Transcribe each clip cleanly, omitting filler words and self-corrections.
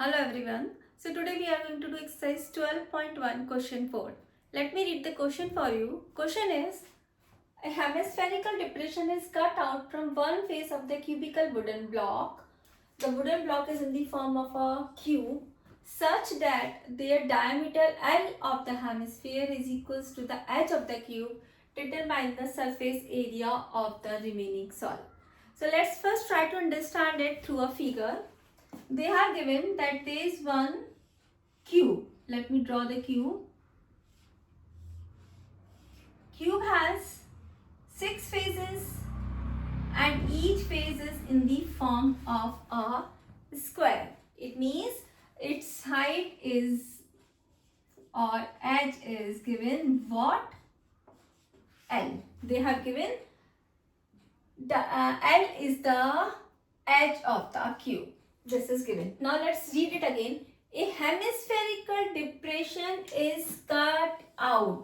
Hello everyone. So today we are going to do exercise 12.1 question 4. Let me read the question for you. Question is, a hemispherical depression is cut out from one face of the cubical wooden block. The wooden block is in the form of a cube such that their diameter L of the hemisphere is equals to the edge of the cube. Determine the surface area of the remaining solid. So let's first try to understand it through a figure. They have given that there is one cube. Let me draw the cube. Cube has 6 faces and each face is in the form of a square. It means its height is or edge is given what? L. They have given the L is the edge of the cube. This is given. Now let's read it again. A hemispherical depression is cut out.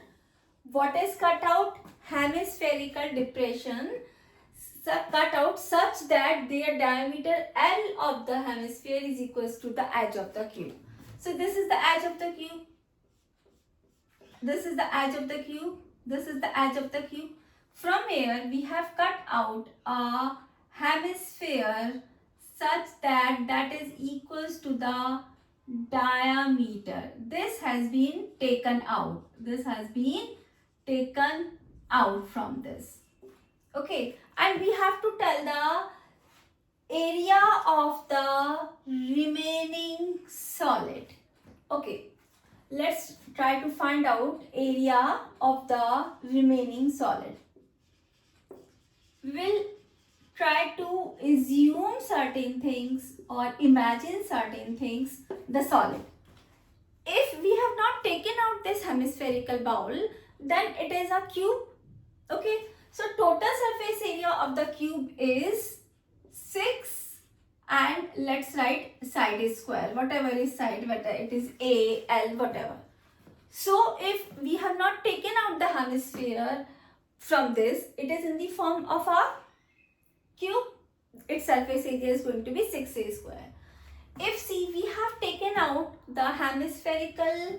What is cut out? Hemispherical depression cut out such that their diameter L of the hemisphere is equals to the edge of the cube. So this is the edge of the cube. This is the edge of the cube. This is the edge of the cube. From here we have cut out a hemisphere such that is equals to the diameter. This has been taken out. This has been taken out from this. Okay, and we have to tell the area of the remaining solid. Okay, let's try to find out area of the remaining solid. We will try to assume certain things or imagine certain things, the solid. If we have not taken out this hemispherical bowl, then it is a cube. Okay, so total surface area of the cube is 6 and let's write side is square, whatever is side, whether it is A, L, whatever. So if we have not taken out the hemisphere from this, it is in the form of a cube. Its surface area is going to be 6A square. If see, we have taken out the hemispherical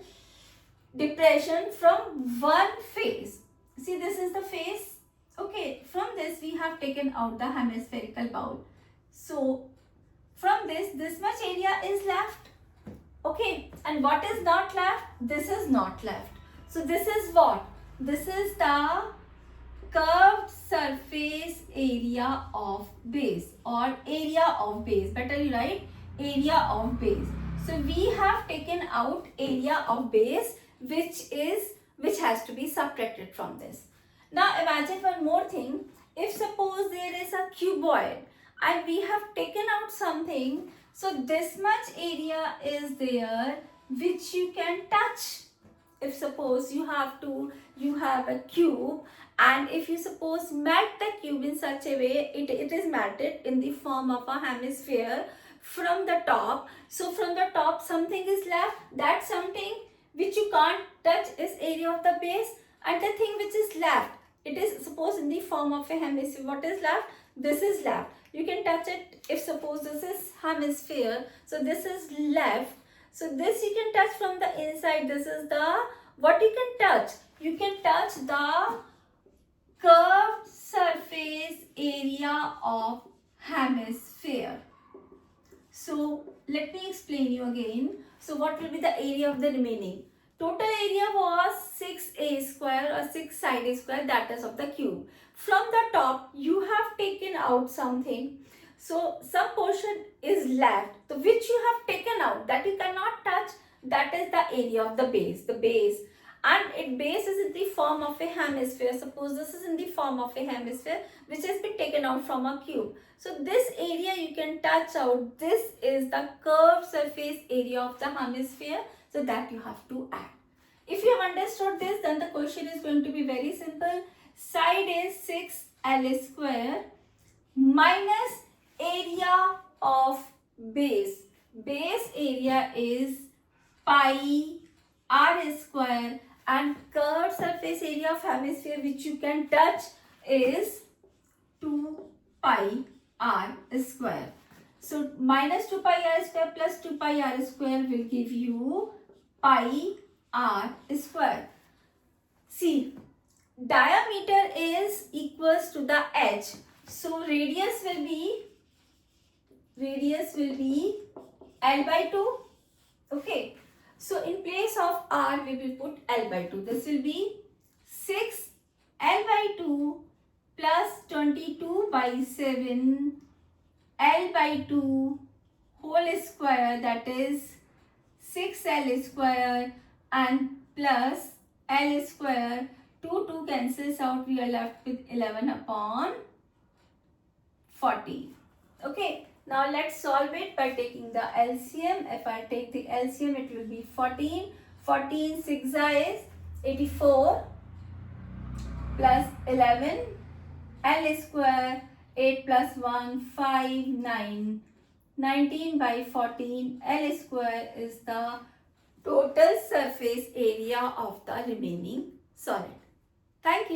depression from one face. See, this is the face. Okay, from this we have taken out the hemispherical bowl. So from this much area is left. Okay, and what is not left? This is not left. So this is what? This is the curved surface area of base or area of base. Better you write area of base. So we have taken out area of base which has to be subtracted from this. Now imagine one more thing. If suppose there is a cuboid and we have taken out something, so this much area is there which you can touch. If suppose you have a cube and if you suppose melt the cube in such a way, it is melted in the form of a hemisphere from the top. So from the top something is left. That something which you can't touch is area of the base, and the thing which is left, it is suppose in the form of a hemisphere. What is left? This is left. You can touch it. If suppose this is hemisphere, so this is left. So this you can touch from the inside. This is the what you can touch. You can touch the curved surface area of hemisphere. So let me explain you again. So what will be the area of the remaining? Total area was 6A square or 6 side A square, that is of the cube. From the top you have taken out something. So some portion is left, so which you have taken out, that you cannot touch, that is the area of the base. The base, and its base is in the form of a hemisphere. Suppose this is in the form of a hemisphere which has been taken out from a cube. So this area you can touch out. This is the curved surface area of the hemisphere. So that you have to add. If you have understood this, then the question is going to be very simple. Side is 6L square minus area of base. Base area is pi r square, and curved surface area of hemisphere which you can touch is 2 pi r square. So minus 2 pi r square plus 2 pi r square will give you pi r square. See, diameter is equals to the edge. So radius will be L by 2. Okay. So in place of r we will put L by 2. This will be 6 L by 2 plus 22 by 7 L by 2 whole square, that is 6L square, and plus L square. 2 cancels out, we are left with 11 upon 40. Okay, now let's solve it by taking the LCM. If I take the LCM, it will be 14. 14 6 is 84 plus 11 L square, 8 plus 1 5 9. 19 by 14 L square is the total surface area of the remaining solid. Thank you.